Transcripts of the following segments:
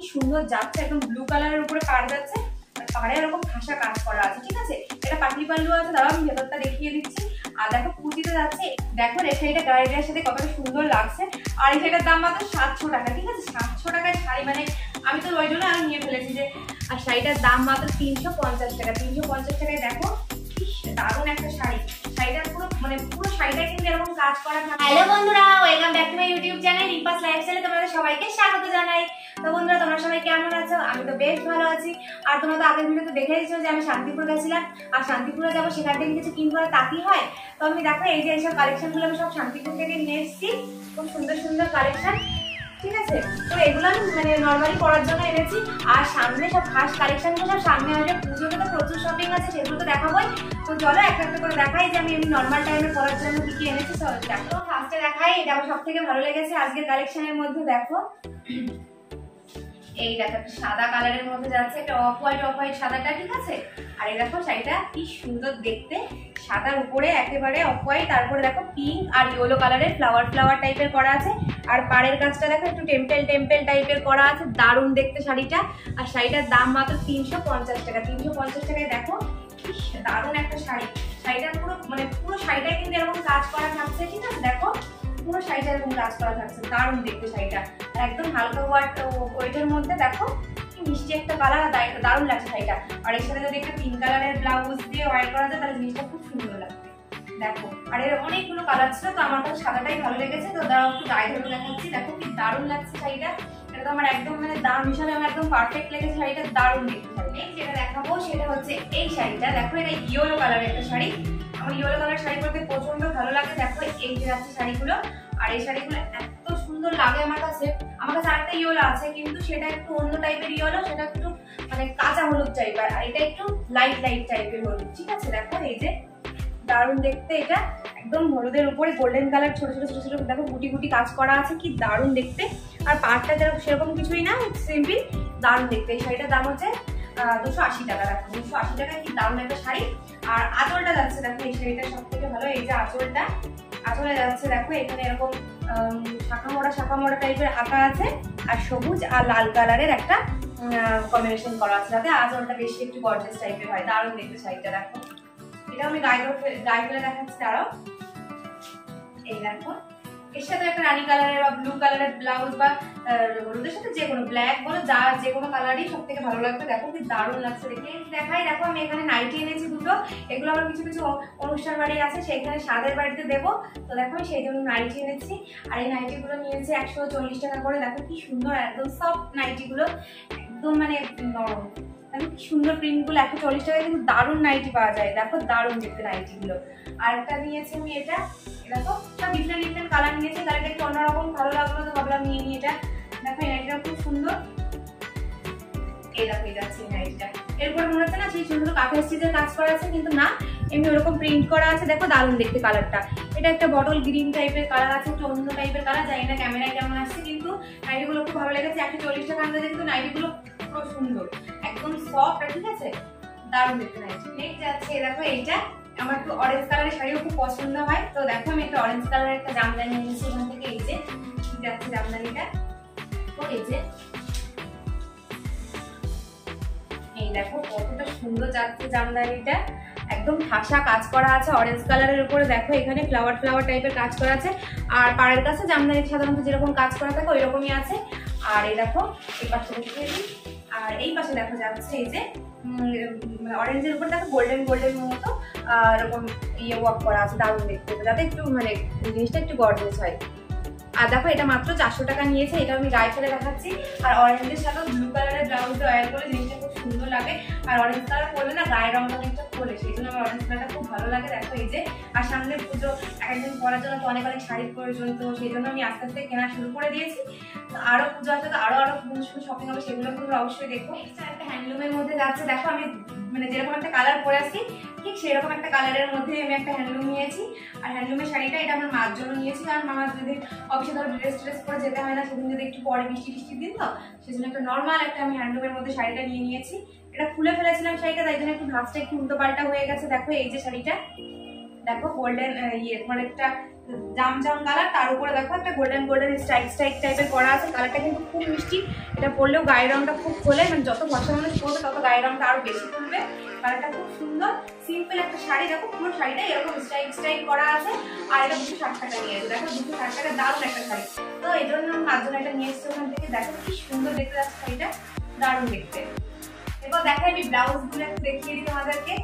কি সুন্দর যাচ্ছে, একদম ব্লু কালারের উপরে পাড় যাচ্ছে, আর পাড়ে এরকম ঠাসা কাজ করা আছে। ঠিক আছে, এটা পাটলি পাল্লু আছে, দাঁড়াও আমি ভেতরটা দেখিয়ে দিচ্ছি। আর দেখো কুচিতে যাচ্ছে, দেখো এই শাড়িটা গাড়িটার সাথে কতটা সুন্দর লাগছে। আর এই শাড়িটার দাম মাত্র 700 টাকা। ঠিক আছে, 700 টাকায় শাড়ি, মানে আমি তো ওই জন্য আমি নিয়ে ফেলেছি যে। আর শাড়িটার দাম মাত্র 350 টাকা। 350 টাকায় দেখো দারুণ একটা শাড়ি। শাড়িটা পুরো মানে পুরো শাড়িটা কিন্তু এরকম কাজ করা থাকে। হ্যালো বন্ধুরা, welcome back to my YouTube channel Rimpa's লাইফস্টাইলে তোমাদের সবাইকে স্বাগত জানাই। তো বন্ধুরা, তোমরা সবাই কেমন আছো? আমি তো বেশ ভালো আছি। আর তোমরা তো আগের ভিডিওতে দেখে দিয়েছো যে আমি শান্তিপুর গেছিলাম, আর শান্তিপুরে যাবো, সেখান থেকে কিছু কিনবো আর তাকি হয়। তো আমি দেখো এই যে এইসব কালেকশনগুলো আমি সব শান্তিপুর থেকে নিয়ে এসেছি, খুব সুন্দর সুন্দর কালেকশন। ঠিক আছে, তো এগুলো আমি মানে নর্মালি পরার জন্য এনেছি। আর সামনে সব খাস কালেকশনগুলো সব সামনে আসবে, পুজোতে তো প্রচুর শপিং আছে, সেগুলো তো দেখাবোই। তো চলো একটা একটা করে দেখাই যে আমি এমনি নর্মাল টাইমে পরার জন্য কি কি এনেছি। দেখো ফার্স্টে দেখাই, এটা আমার সব থেকে ভালো লেগেছে আজকের কালেকশনের মধ্যে। দেখো এই দেখো একটা সাদা কালারের মধ্যে যাচ্ছে, একটা অফ হোয়াইট সাদাটা। ঠিক আছে, আর এই দেখো শাড়িটা কি সুন্দর দেখতে, সাদার উপরে একেবারে অফ হোয়াইট, তারপরে দেখো পিঙ্ক আর ইয়েলো কালারের ফ্লাওয়ার টাইপের করা আছে। আর পাড়ের কাজটা দেখো একটু টেম্পেল টাইপের করা আছে, দারুণ দেখতে শাড়িটা। আর শাড়িটার দাম মাত্র 350 টাকা। 350 টাকায় দেখো কি দারুণ একটা শাড়ি। শাড়িটার পুরো শাড়িটাই কিন্তু এরকম কাজ করা থাকছে। ঠিক আছে, দেখো পুরো শাড়িটা এরকম কাজ করা থাকছে, দারুণ দেখতে শাড়িটা। আর একদম হালকা ওয়েটের মধ্যে দেখো কি মিষ্টি একটা কালার, দারুণ লাগছে শাড়িটা। আর এর সাথে যদি একটা পিঙ্ক কালারের ব্লাউজ দিয়ে ওয়ার করা যায় তাহলে জিনিসটা খুব সুন্দর লাগবে। দেখো আর এর অনেকগুলো কালার ছিল, তো আমার কাছে সাদাটাই ভালো লেগেছে। তো দাঁড়াও একটু গায়ে ধরে দেখাচ্ছি। দেখো কি দারুণ লাগছে শাড়িটা। এটা তো আমার একদম মানে দাম হিসাবে আমার একদম পারফেক্ট লেগেছে শাড়িটা, দারুণ দেখতে শাড়ি। যেটা দেখাবো সেটা হচ্ছে এই শাড়িটা। দেখো এটা ইয়েলো কালারের একটা শাড়ি, আমার ইয়েলো কালার শাড়ি পরতে প্রচন্ড ভালো লাগে। দেখো এই যে যাচ্ছে শাড়িগুলো, আর এই শাড়িগুলো এত সুন্দর লাগে আমার কাছে। আরেকটা ইয়েলো আছে, কিন্তু সেটা একটু অন্য টাইপের ইয়েলো, সেটা একটু মানে কাঁচা হলুদ টাইপের, আর এটা একটু লাইট টাইপের হলুদ। ঠিক আছে, দেখো এই যে দারুণ দেখতে, এটা একদম হলুদের উপরে গোল্ডেন কালার ছোট ছোট দেখো গুটি কাজ করা আছে, কি দারুণ দেখতে। আর পাড়টা সেরকম কিছুই না, সিম্পল, দারুণ দেখতে। এই শাড়িটার দাম হচ্ছে 280 টাকা। দেখো 280 টাকায় কি দারুণ একটা শাড়ি। আর আঁচলটা যাচ্ছে, দেখো এই শাড়িটা সব থেকে ভালো। এই যে আঁচলে যাচ্ছে, দেখো এখানে এরকম শাখা মোড়া টাইপের আঁকা আছে, আর সবুজ আর লাল কালারের একটা কম্বিনেশন করা আছে, যাতে আঁচলটা বেশি একটু গর্জিয়াস টাইপের হয়। দারুণ দেখতে শাড়িটা। দেখো এটা আমি গায়ে ফেলে দেখাচ্ছি, তারাও এই দেখো এর সাথে একটা রানী কালারের বা ব্লু কালারের ব্লাউজ, বা হলুদের সাথে যে কোনো ব্ল্যাক বলো, যে কোনো কালারই সব থেকে ভালো লাগবে। দেখো কি দারুণ লাগছে দেখে। দেখাই, দেখো আমি এখানে নাইটি এনেছি দুটো। এগুলো আমার কিছু অনুষ্ঠান বাড়ি আছে, সেখানে স্বাদের বাড়িতে দেবো। তো দেখো আমি সেই জন্য নাইটি এনেছি। আর এই নাইটিগুলো নিয়েছি 140 টাকা করে। দেখো কি সুন্দর, একদম সফট নাইটিগুলো, একদম মানে নরম। দেখো কি সুন্দর প্রিন্টগুলো, 140 টাকায় কিন্তু দারুণ নাইটি পাওয়া যায়। দেখো দারুণ দেখতে নাইটিগুলো। আর একটা নিয়েছি আমি এটা, দেখো সব ডিফারেন্ট কালার নিয়েছি, কালারটা একটু অন্যরকম ভালো লাগলো, তো ভাবলাম নিয়ে নিই এটা। দেখো এই নাইটিটা খুব সুন্দর। এই দেখো এই যাচ্ছে নাইটিটা, এরপর মনে হচ্ছে না সেই সুন্দর কাঁথা স্টিচের কাজ করা আছে, কিন্তু না, এমনি ওরকম প্রিন্ট করা আছে। দেখো দারুণ দেখতে কালারটা। এটা একটা বটল গ্রিন টাইপের কালার আছে, একটু অন্য টাইপের কালার, জানি না ক্যামেরায় কেমন আসছে, কিন্তু নাইটিগুলো খুব ভালো লেগেছে। 140 টাকা আনতে, কিন্তু নাইটিগুলো পুরো সুন্দর, একদম সফট। ঠিক আছে, দারুণ দেখতে নাইটি। নেক্সট যাচ্ছে দেখো এইটা, আমার একটু অরেঞ্জ কালারের শাড়িও খুব পছন্দ হয়। তো দেখো আমি একটা অরেঞ্জ কালারের একটা জামদানি নিয়েছি এখান থেকে। এই যে যাচ্ছে জামদানিটা, তো এই যে এই দেখো কতটা সুন্দর যাচ্ছে জামদানিটা, একদম ঠাসা কাজ করা আছে অরেঞ্জ কালারের উপরে। দেখো এখানে ফ্লাওয়ার টাইপের কাজ করা আছে, আর পাড়ের কাছে জামদানি সাধারণত যেরকম কাজ করা থাকে ওই রকমই আছে। আর এই দেখো এই পাশে দেখিয়ে দিই, আর এই পাশে দেখো যাচ্ছে এই যে অরেঞ্জের উপর দেখো গোল্ডেন মতো এরকম ইয়ে ওয়ার্ক করা আছে, দারুণ দেখতে, যাতে একটু মানে জিনিসটা একটু গর্জিয়াস হয়। আর দেখো এটা মাত্র 400 টাকা নিয়েছে। এটা আমি গায়ে ফেলে দেখাচ্ছি। আর অরেঞ্জের সাথে ব্লু কালারের ব্লাউজ ওয়্যার করে জিনিসটা খুব সুন্দর লাগে। আর অরেঞ্জ কালার করলে না গায়ের রঙটা অনেকটা খোলে, সেই জন্য আমার অরেঞ্জ কালারটা খুব ভালো লাগে। দেখো এই যে, আর সামনে পুজো একদিন পরার জন্য তো অনেক শাড়ির প্রয়োজন, তো সেই জন্য আমি আস্তে আস্তে কেনা শুরু করে দিয়েছি। আরো পুজো আসলে তো আরো শপিং হবে, সেগুলো তোমরা অবশ্যই দেখো। একটা হ্যান্ডলুমের মধ্যে যাচ্ছে, দেখো আমি মানে যেরকম একটা কালার পরে আসছি ঠিক সেরকম একটা কালারের মধ্যে আমি একটা হ্যান্ডলুম নিয়েছি। আর হ্যান্ডলুমের শাড়িটা এটা আমার মার জন্য নিয়েছি, কারণ মামার যদি অফিসে ধরো ড্রেস করে যেতে হয় না, সেদিন যদি একটু পরে বৃষ্টির দিন, তো সেজন্য একটা নর্মাল একটা আমি হ্যান্ডলুমের মধ্যে শাড়িটা নিয়ে নিয়েছি। এটা খুলে ফেলেছিলাম শাড়িটা, তাই জন্য একটু ভাঁজটা একটু উল্টো পাল্টা হয়ে গেছে। দেখো এই যে শাড়িটা, দেখো গোল্ডেন তোমার একটা জাম জাম কালার, তার উপরে দেখো একটা গোল্ডেন গোল্ডেন স্ট্রাইক স্ট্রাইক টাইপের করা আছে। কালারটা কিন্তু খুব মিষ্টি, এটা পরলেও গায়ের রংটা খুব খোলে, মানে যত ফর্সা মানুষ পরবে তত গায়ের রংটা আরো বেশি খুলবে। কালারটা খুব সুন্দর, সিম্পল একটা শাড়ি। দেখো পুরো শাড়িটা এরকম স্ট্রাইক স্ট্রাইক করা আছে, আর এটা 260 টাকা নিয়েছে। দেখো 260 টাকা দারুণ একটা শাড়ি, তো এই জন্য আমি তার জন্য এটা নিয়ে এসেছি ওখান থেকে। দেখো কি সুন্দর দেখতে যাচ্ছে শাড়িটা, দারুণ দেখতে। এরপর দেখো আমি ব্লাউজ গুলো একটু দেখিয়ে দিই তোমাদেরকে।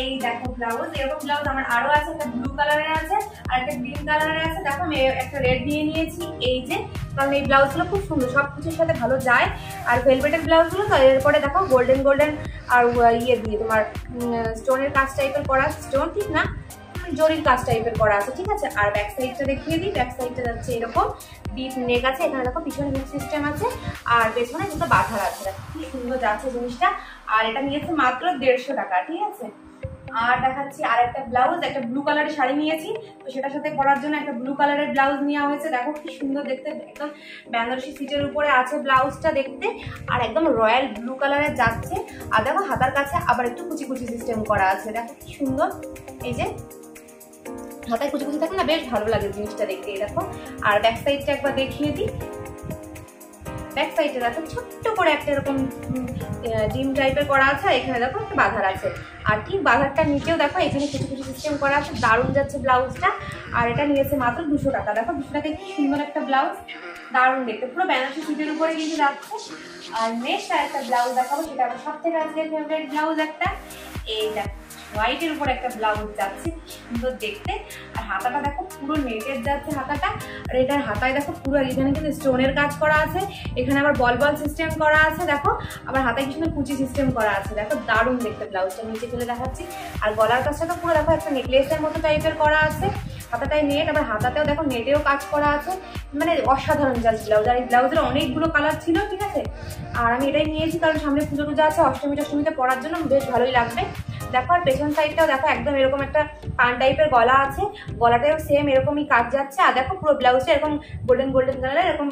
এই দেখো ব্লাউজ, এরকম ব্লাউজ আমার আরো আছে, একটা ব্লু কালারের আছে আর একটা গ্রিন কালারের আছে। দেখো আমি একটা রেড নিয়ে নিয়েছি এই যে, কারণ এই ব্লাউজ গুলো খুব সুন্দর, সবকিছুর সাথে ভালো যায়। আর ভেলভেটের ব্লাউজ গুলো তো এরপরে দেখো গোল্ডেন গোল্ডেন আর ইয়ে দিয়ে তোমার স্টোনের কাজ টাইপের করা, স্টোন ঠিক না, জরির কাজ টাইপের করা আছে, ঠিক আছে। আর ব্যাক সাইডটা দেখিয়ে দিই, ব্যাক সাইডটা যাচ্ছে এরকম ডিপ নেক আছে, এখানে দেখো পিছনে হুক সিস্টেম আছে, আর পেছনে দুটো বাঁধার আছে। দেখো কি সুন্দর যাচ্ছে জিনিসটা। আর এটা নিয়েছে মাত্র 150 টাকা, ঠিক আছে। আর দেখাচ্ছি আর একটা ব্লাউজ, একটা ব্লু কালারের শাড়ি নিয়েছি, তো সেটার সাথে পরার জন্য একটা ব্লু কালারের ব্লাউজ নেওয়া হয়েছে। দেখো কি সুন্দর দেখতে, একদম বেনারসি সিটের উপরে আছে ব্লাউজটা দেখতে, আর একদম রয়্যাল ব্লু কালারের যাচ্ছে। আর দেখো হাতার কাছে আবার একটু কুচি কুচি সিস্টেম করা আছে, দেখো কি সুন্দর। এই যে হাতায় কুচি কুচি থাকে না, বেশ ভালো লাগে জিনিসটা দেখতে। দেখো আর ব্যাক সাইডটা একবার দেখিয়ে দিই। ব্যাক সাইডে দেখো ছোট্ট করে একটা এরকম ডিম টাইপের করা আছে, এখানে দেখো একটা বাঁধার আছে। আর ঠিক বাঁধারটার নিচেও দেখো এখানে কিছু কিছু সিস্টেম করা আছে, দারুণ যাচ্ছে ব্লাউজটা। আর এটা নিয়েছে মাত্র 200 টাকা। দেখো 200 টাকায় কি সুন্দর একটা ব্লাউজ, দারুণ দেখতে, পুরো বেনারসি সিটের উপরে কিন্তু যাচ্ছে। আর নেক্সট আর একটা ব্লাউজ দেখাবো, সেটা আমার সব থেকে আজকে ফেভারিট ব্লাউজ একটা, এই দেখো হোয়াইটের উপর একটা ব্লাউজ যাচ্ছে, সুন্দর দেখতে। আর হাতাটা দেখো পুরো নেটের যাচ্ছে হাতাটা, আর এটার হাতায় দেখো পুরো এখানে কিন্তু স্টোনের কাজ করা আছে, এখানে আবার বল বল সিস্টেম করা আছে। দেখো আবার হাতায় কি সুন্দর কুচি সিস্টেম করা আছে, দেখো দারুণ দেখতে ব্লাউজটা। নিচে ফেলে দেখাচ্ছি। আর গলার কাজটা তো পুরো দেখো একটা নেকলেসের মতো টাইপের করা আছে, হাতাটায় নেট, আবার হাতাতেও দেখো নেটেও কাজ করা আছে, মানে অসাধারণ যাচ্ছে ব্লাউজ। আর এই ব্লাউজের অনেকগুলো কালার ছিল, ঠিক আছে। আর আমি এটাই নিয়েছি কারণ সামনে পুজো টুজো আছে, অষ্টমী টষ্টমীতে পরার জন্য বেশ ভালোই লাগবে। দেখো আর পেছন সাইডটাও দেখো একদম এরকম একটা পান টাইপের গলা আছে, গলাটাও সেম এরকমই কাজ যাচ্ছে। আর দেখো পুরো ব্লাউজটা এরকম গোল্ডেন গোল্ডেন কালারের এরকম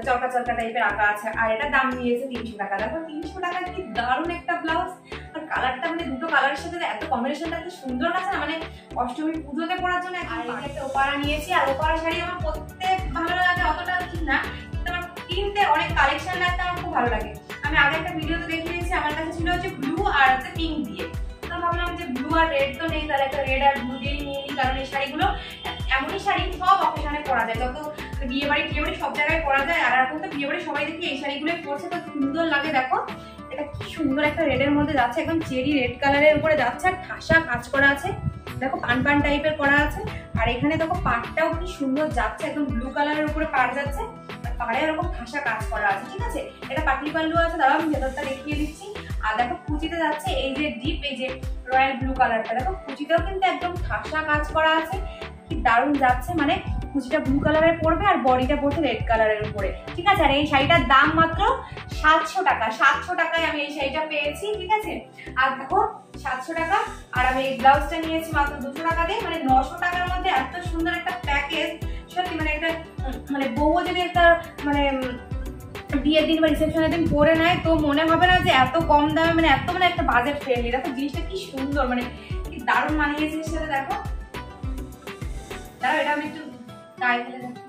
চরকা চরকা টাইপের আঁকা আছে। আর এটা দাম নিয়েছে 300 টাকা। দেখো 300 টাকা কি দারুণ একটা ব্লাউজ। আর কালারটা মানে দুটো কালারের সাথে এত কম্বিনেশনটা এত সুন্দর আছে না, মানে অষ্টমী পুজোতে পরার জন্য। আর একটা ওপারা নিয়েছি, আর ওপারা শাড়ি আমার পরতে ভালো লাগে অতটা ঠিক না, কিন্তু আমার কিনতে অনেক কালেকশন লাগতে আমার খুব ভালো লাগে। আমি আগে একটা ভিডিওতে দেখিয়েছি, আমার কাছে ছিল হচ্ছে ব্লু আর হচ্ছে পিঙ্ক দিয়ে, তো ভাবলাম যে ব্লু আর রেড তো নেই, তাহলে একটা রেড আর ব্লু দিয়ে নিয়ে নিই। কারণ এই শাড়িগুলো এমনই শাড়ি সব অকেশনে পরা যায়, যত বিয়ে বাড়ি টিয়ে বাড়ি সব জায়গায় পরা যায়। আর এখন তো বিয়ে বাড়ি সবাই দেখি এই শাড়িগুলো পরছে, তো সুন্দর লাগে। দেখো এটা কি সুন্দর একটা রেডের মধ্যে যাচ্ছে, একদম চেরি রেড কালারের উপরে যাচ্ছে, আর ঠাসা কাজ করা আছে। দেখো পান পান টাইপের করা আছে। আর এখানে দেখো পাটটাও কি সুন্দর যাচ্ছে, একদম ব্লু কালারের উপরে পাট যাচ্ছে, আর পাড়ে এরকম ঠাসা কাজ করা আছে, ঠিক আছে। এটা পাটলি পাল্লু আছে, দাঁড়াও আমি ভেতরটা দেখিয়ে দিচ্ছি। আর দেখো কুচিতে যাচ্ছে এই যে ডিপ, এই যে রয়্যাল ব্লু কালারটা, দেখো কুচিতেও কিন্তু একদম ঠাসা কাজ করা আছে, কি দারুণ যাচ্ছে। মানে কুচিটা ব্লু কালারের পড়বে আর বডিটা পড়ছে রেড কালারের উপরে, ঠিক আছে। আর এই শাড়িটার দাম মাত্র 700 টাকা। 700 টাকায় আমি এই শাড়িটা পেয়েছি, ঠিক আছে। আর দেখো 700 টাকা, আর আমি এই ব্লাউজটা নিয়েছি মাত্র 200 টাকা দিয়ে, মানে 900 টাকার মধ্যে এত সুন্দর একটা প্যাকেজ। সত্যি মানে একটা মানে বউ যদি একটা মানে বিয়ের দিন বা রিসেপশনের দিন পরে নেয়, তো মনে হবে না যে এত কম দামে, মানে এত মানে একটা বাজেট ফ্রেন্ডলি। দেখো জিনিসটা কি সুন্দর, মানে কি দারুণ মানিয়েছে এর সাথে। দেখো দাঁড়াও এটা আমি একটু গায়ে ফেলে দেখো।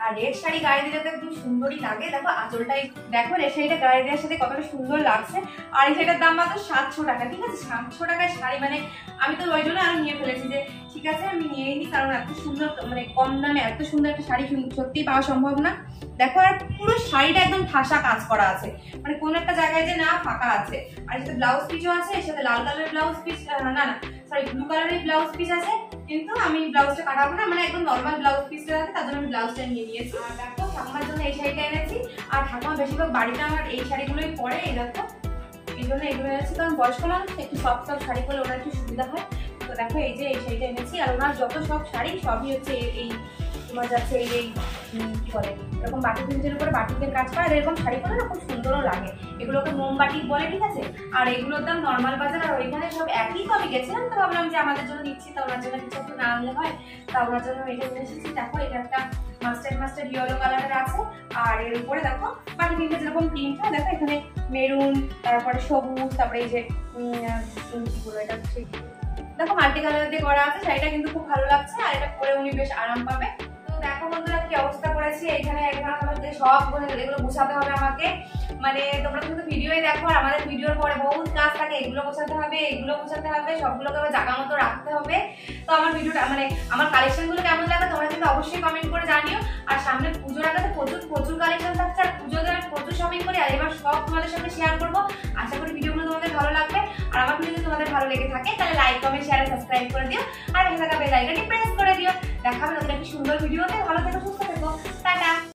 আর রেড শাড়ি গায়ে দিলে তো একদম সুন্দরই লাগে। দেখো আঁচলটাই দেখো, রেড শাড়িটা গায়ে দেওয়ার সাথে কতটা সুন্দর লাগছে। আর এই শাড়িটার দাম মাত্র 700 টাকা, ঠিক আছে। 700 টাকায় শাড়ি, মানে আমি তো ওই জন্য আমি নিয়ে ফেলেছি যে ঠিক আছে আমি নিয়েই নিই, কারণ এত সুন্দর মানে কম দামে এত সুন্দর একটা শাড়ি সত্যিই পাওয়া সম্ভব না। দেখো আর পুরো শাড়িটা একদম ঠাসা কাজ করা আছে, মানে কোন একটা জায়গায় যে না ফাঁকা আছে। আর এর সাথে ব্লাউজ পিসও আছে, এর সাথে লাল কালারের ব্লাউজ পিস, না সরি ব্লু কালারের ব্লাউজ পিস আছে, কিন্তু আমি ব্লাউজটা কাটাবো না, মানে একদম নর্মাল ব্লাউজ পিসটা আছে, তার জন্য আমি ব্লাউজটা নিয়ে নিয়েছি। আর দেখো ঠাকুমার জন্য এই শাড়িটা এনেছি, আর ঠাকুমা বেশিরভাগ বাড়িতে আমার এই শাড়িগুলোই পরে, এই দেখো এই জন্য এগুলো এনেছি, কারণ বয়স্ক মানুষ একটু সফট সফট শাড়ি পরলে ওনার একটু সুবিধা হয়। তো দেখো এই যে এই শাড়িটা এনেছি, আর ওনার যত সব শাড়ি সবই হচ্ছে এই তোমার যাচ্ছে এই কি বলে এরকম বাটি প্রিন্টের উপরে বাটিকের কাজ করা, এরকম শাড়ি পরে না খুব সুন্দরও লাগে। এগুলোকে মোমবাটি বলে, ঠিক আছে। আর এগুলোর দাম নর্মাল বাজার, আর ওইখানে সব একই। তো আমি গেছিলাম, তো ভাবলাম যে আমাদের জন্য নিচ্ছি, তা ওনার জন্য কিছু একটু না আনলে হয়, তা ওনার জন্য এটা নিয়ে এসেছি। দেখো এটা একটা মাস্টার্ড ইয়েলো কালারের আছে, আর এর উপরে দেখো বাটি প্রিন্টে যেরকম প্রিন্ট হয়, দেখো এখানে মেরুন, তারপরে সবুজ, তারপরে এই যে কি বলো এটা দেখো মাল্টি কালার দিয়ে করা আছে, শাড়িটা কিন্তু খুব ভালো লাগছে আর এটা পরে উনি বেশ আরাম পাবে। তো দেখো বন্ধুরা কি অবস্থা করেছি, এখানে সব এগুলো গুছাতে হবে আমাকে, মানে তোমরা কিন্তু ভিডিওই দেখো আর আমাদের ভিডিওর পরে বহুত কাজ থাকে, এগুলো গোছাতে হবে, এগুলো গোছাতে হবে, সবগুলোকে আবার জায়গা মতো রাখতে হবে। তো আমার ভিডিওটা মানে আমার কালেকশনগুলো কেমন লাগে তোমরা কিন্তু অবশ্যই কমেন্ট করে জানিও। আর সামনে পুজোর আগে তো প্রচুর কালেকশন থাকছে, আর পুজোতে আমি প্রচুর শপিং করি, আর এবার সব তোমাদের সাথে শেয়ার করবো। আশা করি ভিডিওগুলো তোমাদের ভালো লাগবে, আর আমার ভিডিও যদি তোমাদের ভালো লেগে থাকে তাহলে লাইক কমেন্ট শেয়ার সাবস্ক্রাইব করে দিও, আর এখানে থাকা বেল আইকনটি প্রেস করে দিও। দেখা হবে নতুন একটি সুন্দর ভিডিওতে। ভালো থেকো, সুস্থ থেকো।